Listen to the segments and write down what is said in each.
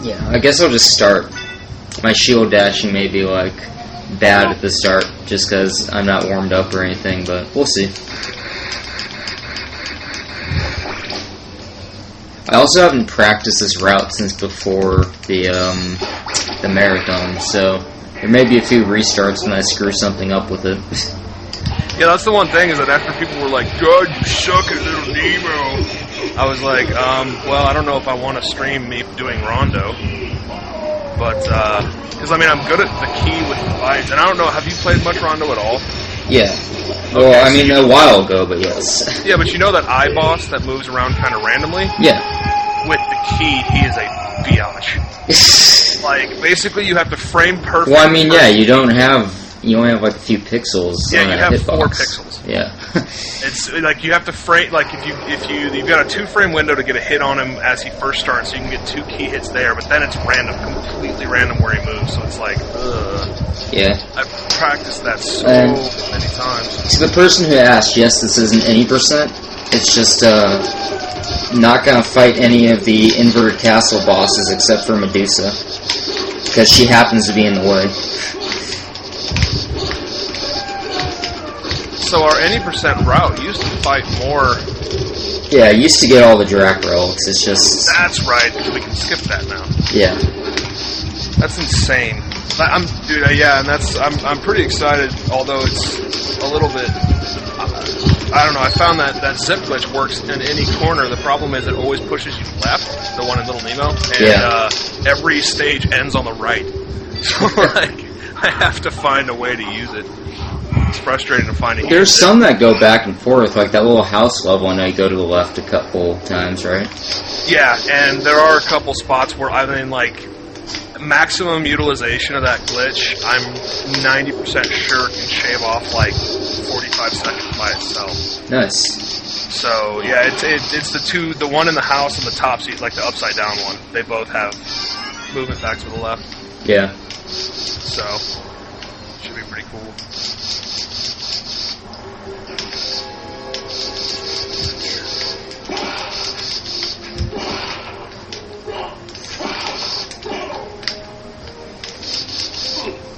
Yeah, I guess I'll just start. My shield dashing may be, like, bad at the start, just because I'm not warmed up or anything, but we'll see. I also haven't practiced this route since before the marathon, so there may be a few restarts when I screw something up with it. Yeah, that's the one thing, is that after people were like, God, you suck at Little Nemo, I was like, well, I don't know if I want to stream me doing Rondo, but, because, I mean, I'm good at the key with the fights, and I don't know, have you played much Rondo at all? Yeah. Well, okay, I mean, a while ago, but yes. Yeah, but you know that I-boss that moves around kind of randomly? Yeah. With the key, he is a biatch. Like, basically, you have to frame perfect. Well, I mean, yeah, you only have like a few pixels. Yeah, on you a have hitbox. 4 pixels. Yeah. It's like you have to frame, like you've got a 2-frame window to get a hit on him as he first starts, so you can get 2 key hits there, but then it's random, completely random where he moves, so it's like, ugh. Yeah. I've practiced that so many times. To the person who asked, yes, this isn't any percent. It's just, not gonna fight any of the inverted castle bosses except for Medusa, because she happens to be in the way. So our any percent route used to fight more. Yeah, I used to get all the Drac relics. It's just that's right, because we can skip that now. Yeah, that's insane. Yeah, and I'm pretty excited. Although it's a little bit. I don't know, I found that zip glitch works in any corner. The problem is it always pushes you left, the one in Little Nemo, and every stage ends on the right. So, like, I have to find a way to use it. It's frustrating to find it. There's some that go back and forth, like that little house level, I know you go to the left a couple times, right? Yeah, and there are a couple spots where, I mean, like, maximum utilization of that glitch, I'm 90% sure can shave off like 45 seconds by itself. Nice. So yeah, it's the one in the house and the top seat, like the upside down one. They both have movement back to the left. Yeah. So should be pretty cool.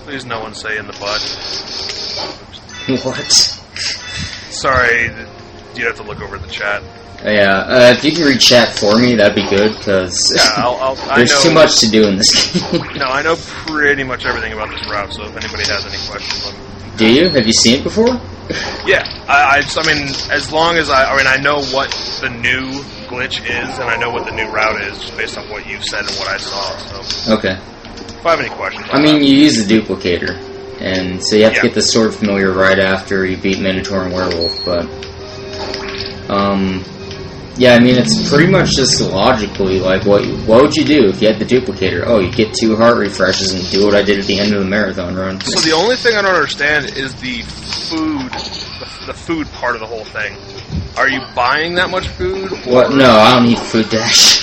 Please no one say in the butt. What? Sorry, you'd have to look over the chat. Yeah, if you can read chat for me, that'd be good, because there's too much to do in this game. No, I know pretty much everything about this route, so if anybody has any questions, let me... Do you? Have you seen it before? Yeah, I mean, as long as I know what the new glitch is, and I know what the new route is, just based on what you said and what I saw, so... Okay. If I have any questions... I mean, you use the duplicator, and so you have to get the sword familiar right after you beat Minotaur and Werewolf, but... yeah, I mean, it's pretty much just logically, like, what would you do if you had the duplicator? Oh, you get 2 heart refreshes and do what I did at the end of the marathon run. So the only thing I don't understand is the food, the food part of the whole thing. Are you buying that much food? What? No, I don't need food dash.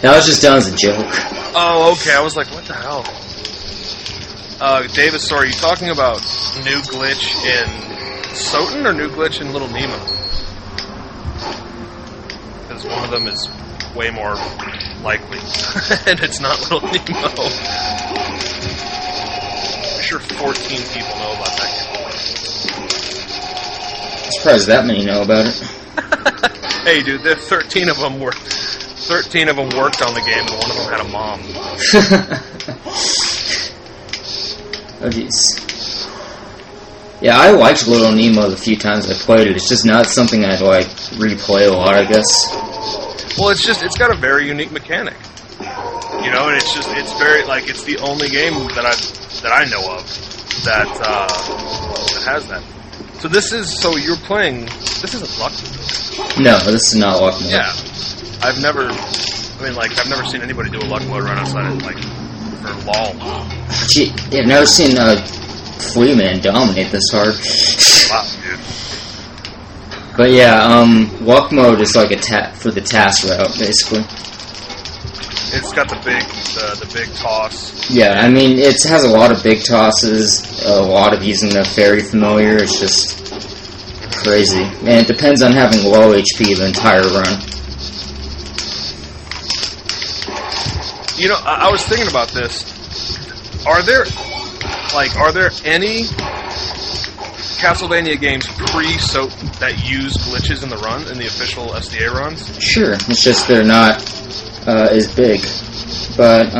That was just done as a joke. Oh, okay, I was like, what the hell? Davis, sorry, are you talking about new glitch in SotN or new glitch in Little Nemo? Because one of them is way more likely, and it's not Little Nemo. I'm sure 14 people know about that game. I'm surprised that many know about it. Hey, dude, 13 of them worked on the game, and one of them had a mom. Oh, jeez. Yeah, I liked Little Nemo the few times I played it. It's just not something I'd, like, replay a lot, I guess. Well, it's got a very unique mechanic. You know, and it's very, like, it's the only game that I know of that has that. So so you're playing, this isn't Luck Mode. No, this is not Luck Mode. Yeah. I've never seen anybody do a Luck Mode run outside of, like, for LOL. Gee, I've never seen Flea Man dominate this hard. Wow, dude. But yeah, Luck Mode is like for the task route, basically. It's got the big toss. Yeah, I mean, it has a lot of big tosses, a lot of using the fairy familiar. It's just crazy. And it depends on having low HP the entire run. You know, I was thinking about this. Are there any Castlevania games pre-SotN that use glitches in the run, in the official SDA runs? Sure, it's just they're not as big. But,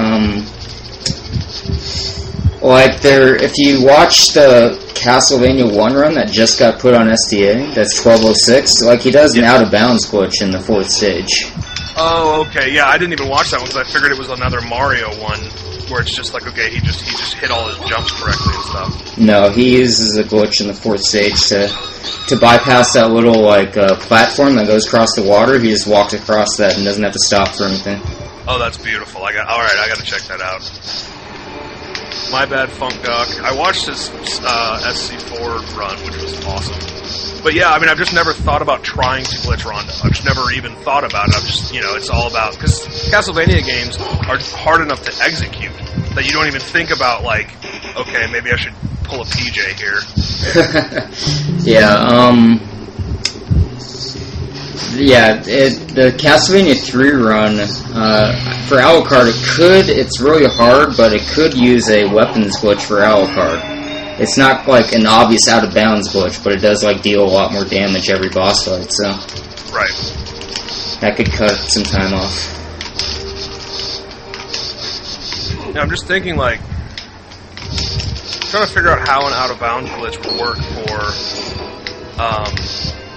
like, if you watch the Castlevania 1 run that just got put on SDA, that's 1206, like, he does an out-of-bounds glitch in the 4th stage. Oh, okay, yeah, I didn't even watch that one because I figured it was another Mario one, where it's just like, okay, he just hit all his jumps correctly and stuff. No, he uses a glitch in the 4th stage to bypass that little, like, platform that goes across the water. He just walks across that and doesn't have to stop for anything. Oh, that's beautiful. Alright, I gotta check that out. My bad, Funk Duck. I watched his SC4 run, which was awesome. But yeah, I mean, I've just never thought about trying to glitch Rondo. I've just never even thought about it. I've just, you know, it's all about... Because Castlevania games are hard enough to execute that you don't even think about, like, okay, maybe I should pull a PJ here. The Castlevania 3 run, for Alucard, it's really hard, but it could use a weapons glitch for Alucard. It's not like an obvious out-of-bounds glitch, but it does like deal a lot more damage every boss fight, so... Right. That could cut some time off. Yeah, I'm just thinking, like, trying to figure out how an out-of-bounds glitch would work for,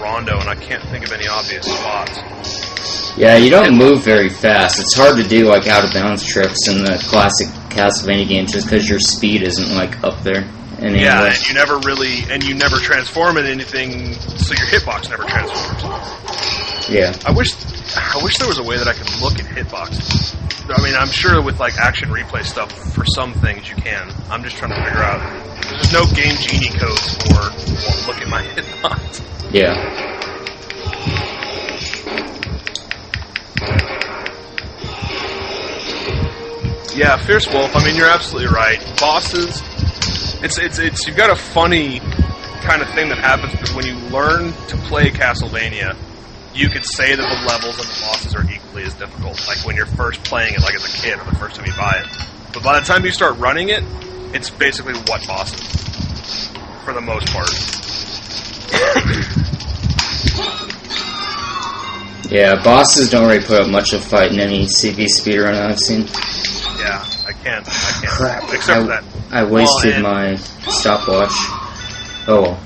Rondo, and I can't think of any obvious spots. Yeah, you don't move very fast. It's hard to do, like, out-of-bounds tricks in the classic Castlevania games just because your speed isn't, like, up there. Yeah, and you never transform in anything, so your hitbox never transforms. Yeah. I wish there was a way that I could look at hitboxes. I mean, I'm sure with, like, action replay stuff, for some things you can. I'm just trying to figure out. There's no Game Genie codes for look at my hitbox. Yeah. Yeah, Fierce Wolf, I mean, you're absolutely right. Bosses, it's you've got a funny kind of thing that happens because when you learn to play Castlevania, you could say that the levels and the bosses are equally as difficult, like when you're first playing it, like as a kid, or the first time you buy it. But by the time you start running it, it's basically what bosses, for the most part. Yeah, bosses don't really put up much of a fight in any CV speedrun I've seen. Yeah, I can't. Crap. Except for that. I wasted my stopwatch. Oh.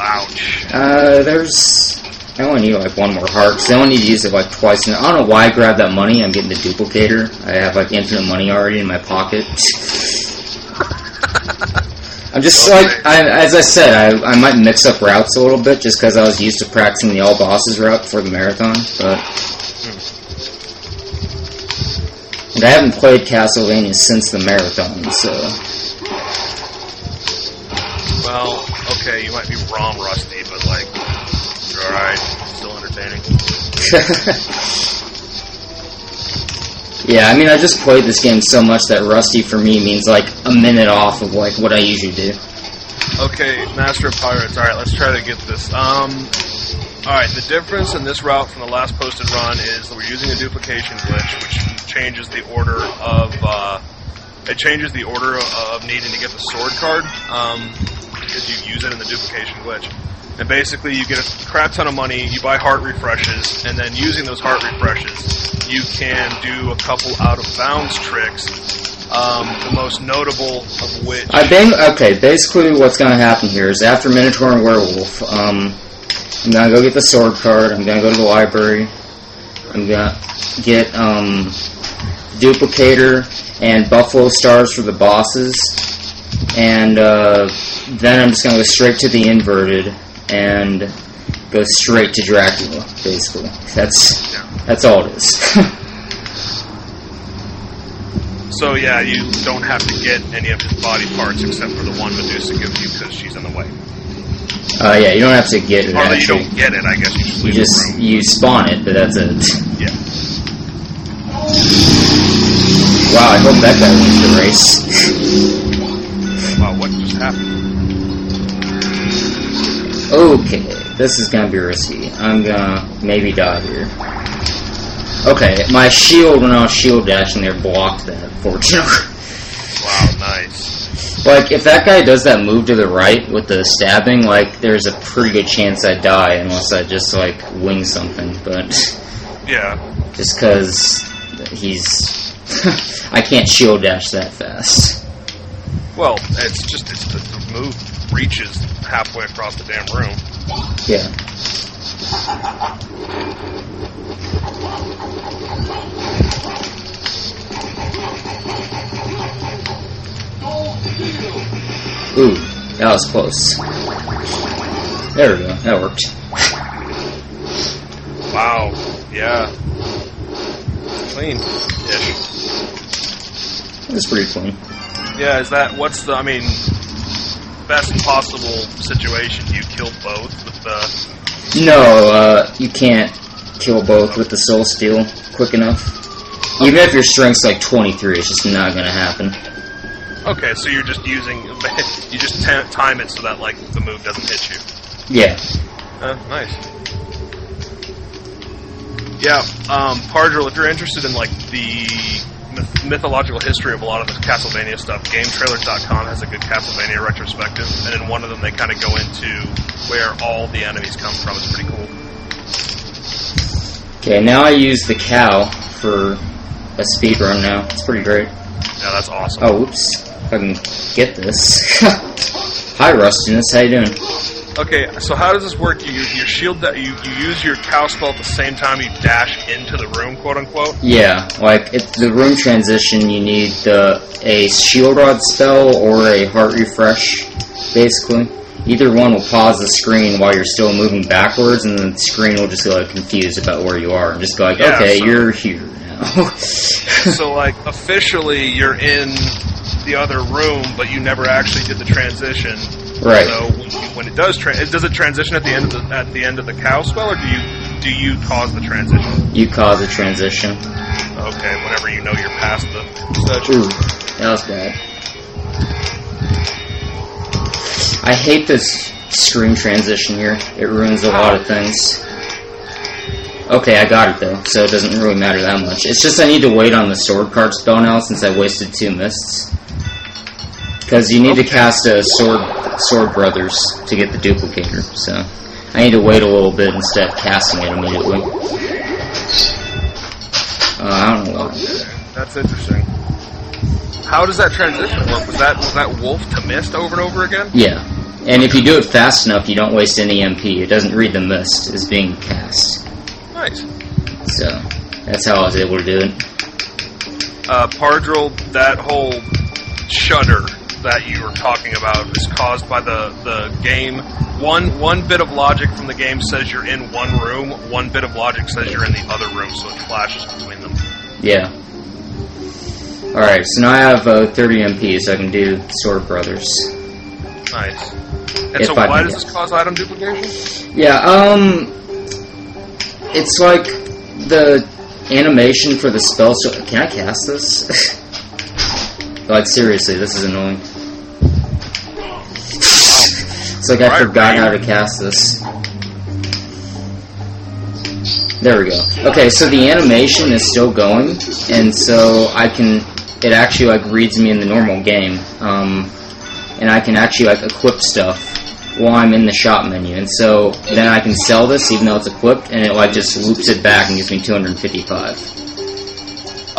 Ouch. I only need like one more heart, because I only need to use it like twice. And I don't know why I grabbed that money. I'm getting the duplicator. I have like infinite money already in my pocket. I'm just as I said, I might mix up routes a little bit just because I was used to practicing the all bosses route for the marathon, but... And I haven't played Castlevania since the marathon, so... Well, okay, you might be ROM rusty, but like, you're alright, still entertaining. Yeah, I mean, I just played this game so much that rusty for me means like a minute off of like what I usually do. Okay, Master of Pirates. Alright, let's try to get this. Alright, the difference in this route from the last posted run is that we're using a duplication glitch, which changes the order of, needing to get the sword card, because you use it in the duplication glitch. And basically, you get a crap ton of money, you buy heart refreshes, and then using those heart refreshes, you can do a couple out-of-bounds tricks, the most notable of which... basically what's going to happen here is after Minotaur and Werewolf, I'm going to go get the sword card, I'm going to go to the library, I'm going to get Duplicator and Buffalo Stars for the bosses, and then I'm just going to go straight to the Inverted, and go straight to Dracula, basically. That's all it is. So yeah, you don't have to get any of his body parts except for the one Medusa gives you because she's in the way. Yeah, you don't have to get it. Or you don't get it, I guess. You just leave the room. You spawn it, but that's it. Yeah. Wow, I hope that guy wins the race. Wow, what just happened? Okay, this is gonna be risky. I'm gonna maybe die here. Okay, my shield, when I was shield dashing there, blocked that, fortunately. Wow, nice. Like, if that guy does that move to the right with the stabbing, like, there's a pretty good chance I die unless I just, like, wing something, but... Yeah. Just because he's... I can't shield dash that fast. Well, it's the move reaches halfway across the damn room. Yeah. Ooh, that was close. There we go, that worked. Wow, yeah. Clean-ish. That's pretty clean. Yeah, what's the, I mean, best possible situation? You killed both with the... No, you can't kill both with the soul steal quick enough. Even if your strength's like 23, it's just not gonna happen. Okay, so you're just using... You just time it so that, like, the move doesn't hit you. Yeah. Nice. Yeah, Pardril, if you're interested in, like, the mythological history of a lot of the Castlevania stuff, GameTrailers.com has a good Castlevania retrospective, and in one of them they kind of go into where all the enemies come from. It's pretty cool. Okay, now I use the cow for a speedrun now. It's pretty great. Yeah, that's awesome. Oh, whoops. If I can get this. Hi, Rustiness. How you doing? Okay, so how does this work? You shield that you use your cow spell at the same time you dash into the room, quote unquote. Yeah, like if the room transition, you need a shield rod spell or a heart refresh, basically. Either one will pause the screen while you're still moving backwards, and the screen will just go like, confused about where you are, and just go like, yeah, okay, so, you're here now. So like officially you're in the other room, but you never actually did the transition. Right. So when it does it transition at the end of the cow spell, or do you cause the transition? You cause a transition. Okay, whenever you know you're past the stage. Ooh, that was bad. I hate this screen transition here. It ruins a lot of things. Okay, I got it though, so it doesn't really matter that much. It's just I need to wait on the sword card spell now since I wasted 2 mists. Because you need to cast a Sword Brothers to get the duplicator, so I need to wait a little bit instead of casting it immediately. I don't know why. That's interesting. How does that transition work? Was that wolf to mist over and over again? Yeah, and if you do it fast enough, you don't waste any MP. It doesn't read the mist as being cast. Nice. So that's how I was able to do it. Pardril, that whole shudder that you were talking about is caused by the game. One bit of logic from the game says you're in one room, one bit of logic says you're in the other room, so it flashes between them. Yeah. Alright, so now I have 30 MP, so I can do Sword Brothers. Nice. And so why does this cause item duplication? Yeah, it's like the animation for the spell. So can I cast this? Like, seriously, this is annoying. It's like I forgot how to cast this. There we go. Okay, so the animation is still going, and so it actually like reads me in the normal game, and I can actually like equip stuff while I'm in the shop menu, and so then I can sell this even though it's equipped, and it like just loops it back and gives me 255.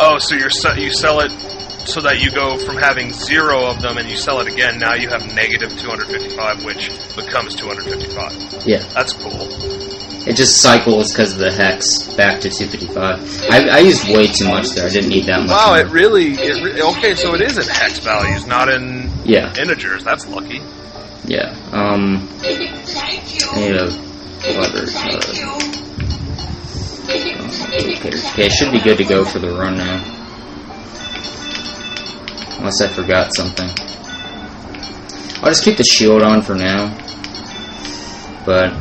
Oh, so you sell it so that you go from having 0 of them and you sell it again, now you have negative 255, which becomes 255. Yeah. That's cool. It just cycles because of the hex back to 255. I used way too much there. I didn't need that much. Wow, more. it really... Okay, so it is in hex values, not in integers. That's lucky. Yeah. I need a lever. Okay, it should be good to go for the run now. Unless I forgot something. I'll just keep the shield on for now. But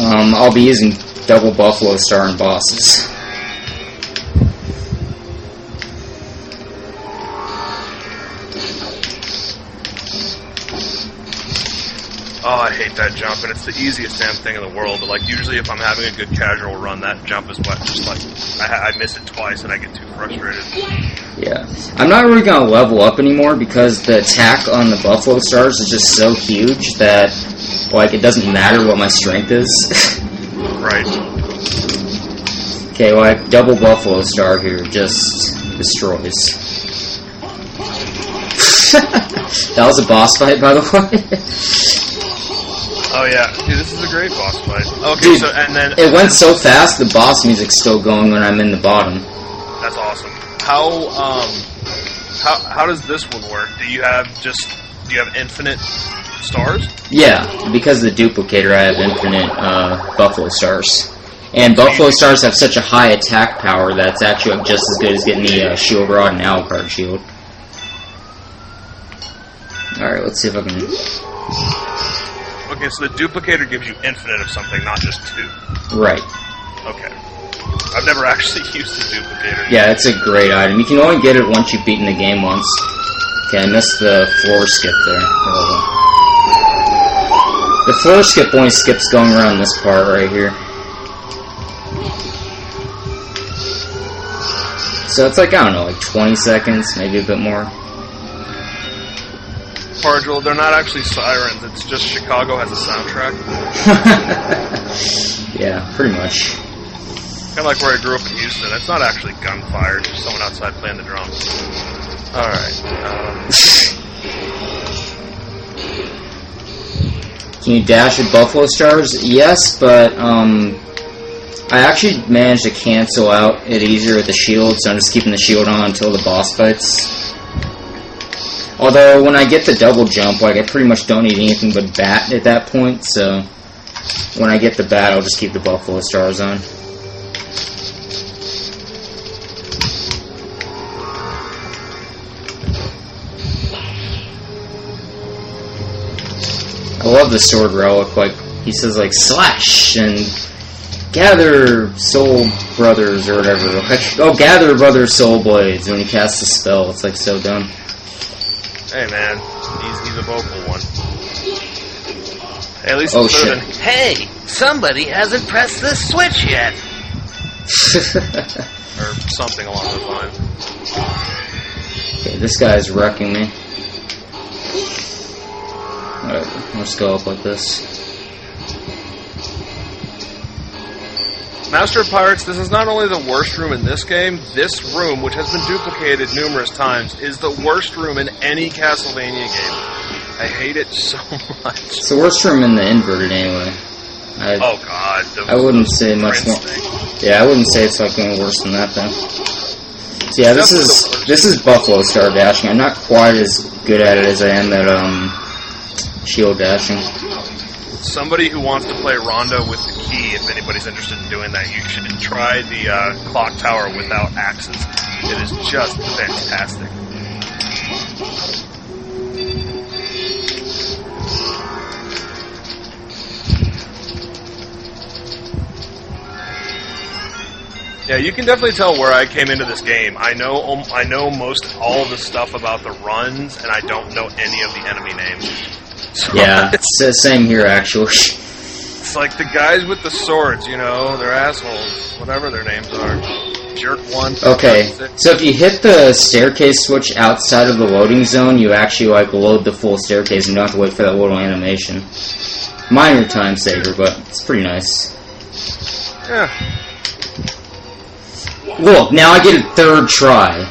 I'll be using double Buffalo Star and bosses. Oh, I hate that jump, and it's the easiest damn thing in the world. But like usually, if I'm having a good casual run, that jump is what just like I miss it twice, and I get too frustrated. Yeah, I'm not really gonna level up anymore because the attack on the Buffalo Stars is just so huge that like it doesn't matter what my strength is. Right. Okay, like double Buffalo Star here just destroys. That was a boss fight, by the way. Oh yeah, dude, this is a great boss fight. Okay, Dude, so and then it went so fast. The boss music's still going when I'm in the bottom. That's awesome. How does this one work? Do you have infinite stars? Yeah, because of the duplicator, I have infinite Buffalo Stars. And Buffalo Stars have such a high attack power that it's actually just as good as getting the Shield Rod and Alucard Shield. Alright, let's see if I can... Okay, so the duplicator gives you infinite of something, not just 2. Right. Okay. I've never actually used the duplicator. Yeah, it's a great item. You can only get it once you've beaten the game once. Okay, I missed the floor skip there. The floor skip only skips going around this part right here. So it's like, I don't know, like 20 seconds, maybe a bit more. Pargel, they're not actually sirens, it's just Chicago has a soundtrack. Yeah, pretty much. Kind of like where I grew up in Houston. It's not actually gunfire, it's just someone outside playing the drums. Alright. Can you dash with Buffalo Stars? Yes, but I actually managed to cancel out it easier with the shield, so I'm just keeping the shield on until the boss fights. Although, when I get the double jump, like, I pretty much don't need anything but bat at that point, so when I get the bat, I'll just keep the Buffalo Stars on. I love the sword relic, like, he says, like, slash, and gather soul brothers, or whatever. Like, oh, gather brother soul blades when he casts a spell. It's, like, so dumb. Hey man, he's a vocal one. Hey, at least Oh, it's better shit. than... Hey, somebody hasn't pressed the switch yet. or something along those lines. Okay, this guy's wrecking me. Alright, let's go up like this. Master of Pirates, this is not only the worst room in this game, this room, which has been duplicated numerous times, is the worst room in any Castlevania game. I hate it so much. It's the worst room in the inverted anyway. Oh god. I wouldn't say much more. Yeah, I wouldn't say it's like any worse than that though. So yeah, this is Buffalo Star dashing. I'm not quite as good at it as I am at shield dashing. Somebody who wants to play Rondo with the key, if anybody's interested in doing that, you should try the clock tower without axes. It is just fantastic. Yeah, you can definitely tell where I came into this game. I know most all the stuff about the runs, and I don't know any of the enemy names. So Yeah, it's the same here actually. It's like the guys with the swords, you know, they're assholes, whatever their names are. Jerk 1. Okay, so if you hit the staircase switch outside of the loading zone, you actually like load the full staircase and you don't have to wait for that little animation. Minor time saver, but it's pretty nice. Yeah. Look, now I get a third try.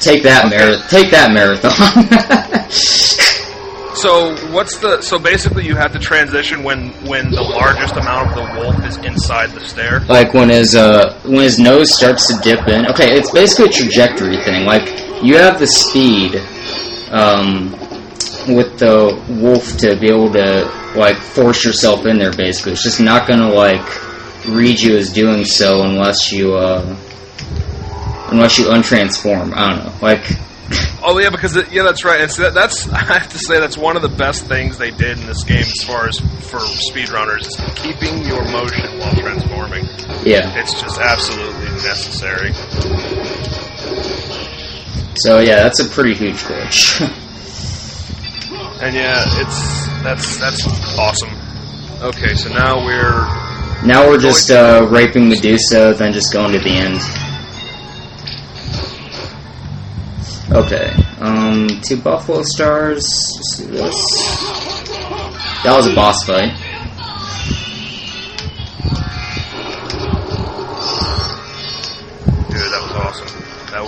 Take that, take that, marathon. So basically you have to transition when the largest amount of the wolf is inside the stair? Like when his nose starts to dip in. Okay, it's basically a trajectory thing. Like you have the speed with the wolf to be able to like force yourself in there basically. It's just not gonna like read you as doing so unless you untransform. I don't know. Like Oh yeah, because that's right. And so that's I have to say that's one of the best things they did in this game as far as for speedrunners is keeping your motion while transforming. Yeah. It's just absolutely necessary. So yeah, that's a pretty huge glitch. And yeah, it's That's awesome. Okay, so now we're just raping Medusa, then just going to the end. Okay, 2 Buffalo Stars. Just do this. That was a boss fight. Dude, that was awesome. That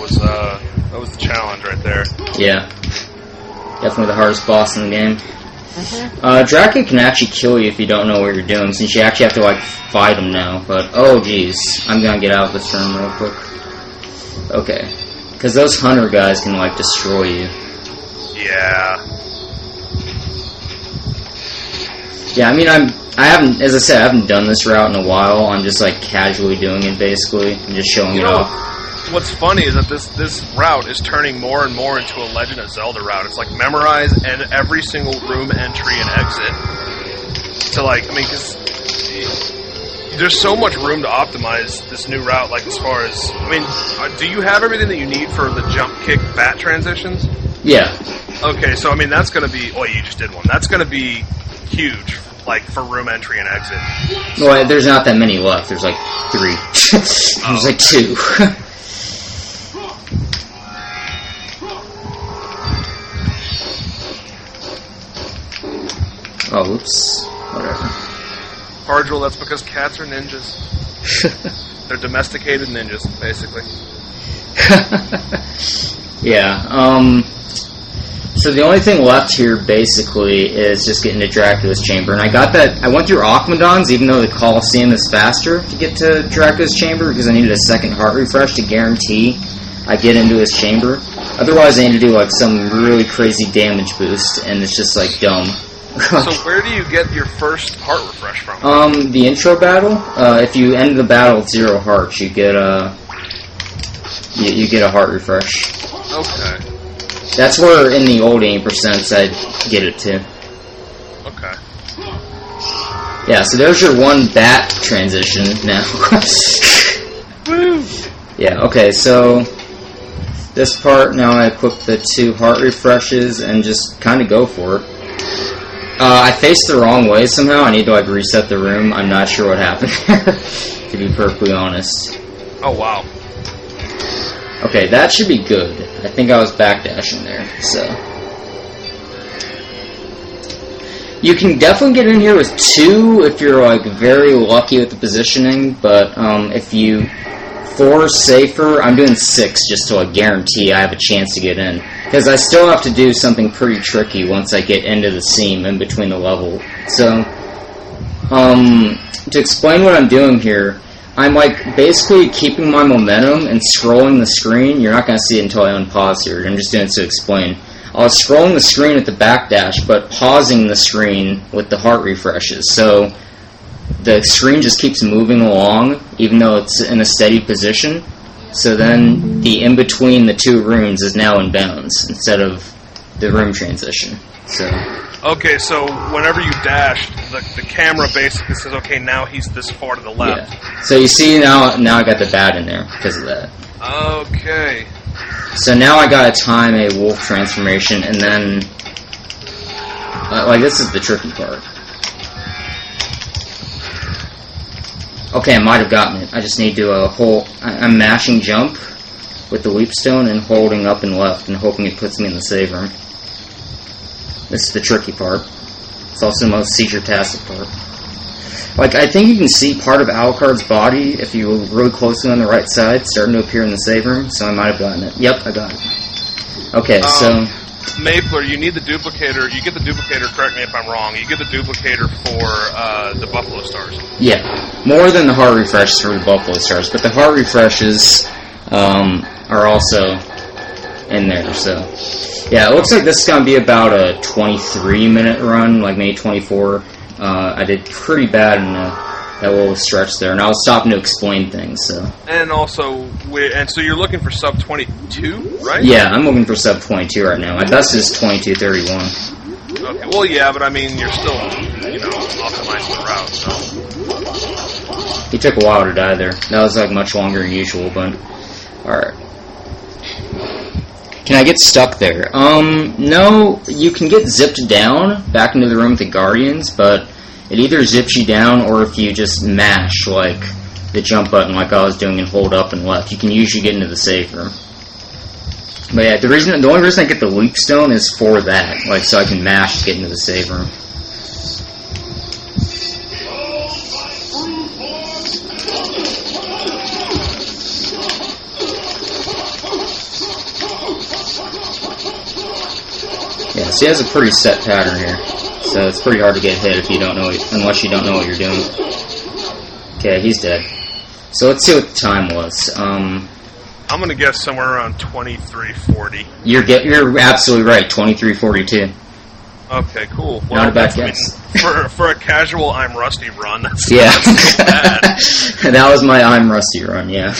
was the challenge right there. Yeah, definitely the hardest boss in the game. Draken can actually kill you if you don't know what you're doing, since you actually have to, like, fight him now. But, oh jeez, I'm gonna get out of this room real quick. Okay. Because those hunter guys can, like, destroy you. Yeah. Yeah, I mean, I haven't, as I said, I haven't done this route in a while. I'm just, like, casually doing it, basically, and just showing it off. What's funny is that this route is turning more and more into a Legend of Zelda route. It's like memorize and every single room entry and exit. So, like, I mean, because there's so much room to optimize this new route, like, as far as, I mean, do you have everything that you need for the jump, kick, bat transitions? Yeah. Okay, so, I mean, that's going to be, oh, you just did one. That's going to be huge, like, for room entry and exit. Well, there's not that many left. There's, like, 3. There's, like, 2. Oh, whoops. Whatever. Hardrule, that's because cats are ninjas. They're domesticated ninjas, basically. Yeah, so the only thing left here, basically, is just getting to Dracula's Chamber. And I got that, I went through Aquamedons, even though the Colosseum is faster to get to Dracula's Chamber, because I needed a second heart refresh to guarantee I get into his chamber. Otherwise, I need to do, like, some really crazy damage boost, and it's just, like, dumb. So where do you get your first heart refresh from? The intro battle. If you end the battle with 0 hearts, you get you get a heart refresh. Okay. That's where in the old 80% I'd get it too. Okay. Yeah, so there's your 1 bat transition now. Woo! Yeah, okay, so this part, now I equip the 2 heart refreshes and just kind of go for it. I faced the wrong way somehow. I need to, like, reset the room. I'm not sure what happened there, to be perfectly honest. Oh, wow. Okay, that should be good. I think I was backdashing there, so. You can definitely get in here with 2 if you're, like, very lucky with the positioning, but if you 4 safer, I'm doing 6 just to, like, guarantee I have a chance to get in. Because I still have to do something pretty tricky once I get into the seam in between the level. So, to explain what I'm doing here, I'm, like, basically keeping my momentum and scrolling the screen. You're not going to see it until I unpause here. I'm just doing it to explain. I was scrolling the screen with the backdash, but pausing the screen with the heart refreshes. So, the screen just keeps moving along, even though it's in a steady position. So then, the in-between the 2 rooms is now in bounds, instead of the room transition. So. Okay, so whenever you dash, the camera basically says, okay, now he's this far to the left. Yeah. So you see, now I got the bat in there, because of that. Okay. So now I gotta time a wolf transformation, and then, like, this is the tricky part. Okay, I might have gotten it. I just need to hold. I'm mashing jump with the leap stone and holding up and left and hoping it puts me in the save room. This is the tricky part. It's also the most seizure-tastic part. Like, I think you can see part of Alucard's body if you look really closely on the right side, starting to appear in the save room, so I might have gotten it. Yep, I got it. Okay, so. Mapler, you need the duplicator. You get the duplicator, correct me if I'm wrong, you get the duplicator for the Buffalo Stars. Yeah, more than the heart refreshes for the Buffalo Stars, but the heart refreshes are also in there, so. Yeah, it looks like this is going to be about a 23-minute run, like maybe 24. I did pretty bad in that little stretch there, and I was stopping to explain things, so. And also, so you're looking for sub 22, right? Yeah, I'm looking for sub 22 right now. My best is 22:31. Okay, well, yeah, but I mean, you're still, optimizing the route, so. He took a while to die there. That was, like, much longer than usual, but. Alright. Can I get stuck there? No, you can get zipped down back into the room with the Guardians, but it either zips you down, or if you just mash, like, the jump button like I was doing and hold up and left, you can usually get into the safe room. But yeah, the only reason I get the leap stone is for that, like, so I can mash to get into the safe room. Yeah, so he has a pretty set pattern here, so it's pretty hard to get hit if you don't know, unless you don't know what you're doing. Okay, he's dead. So let's see what the time was. I'm gonna guess somewhere around 23:40. You're absolutely right. 23:42. Okay, cool. Well, Not a bad guess. For a casual I'm Rusty run, that's yeah. not so bad. That was my I'm Rusty run. Yeah.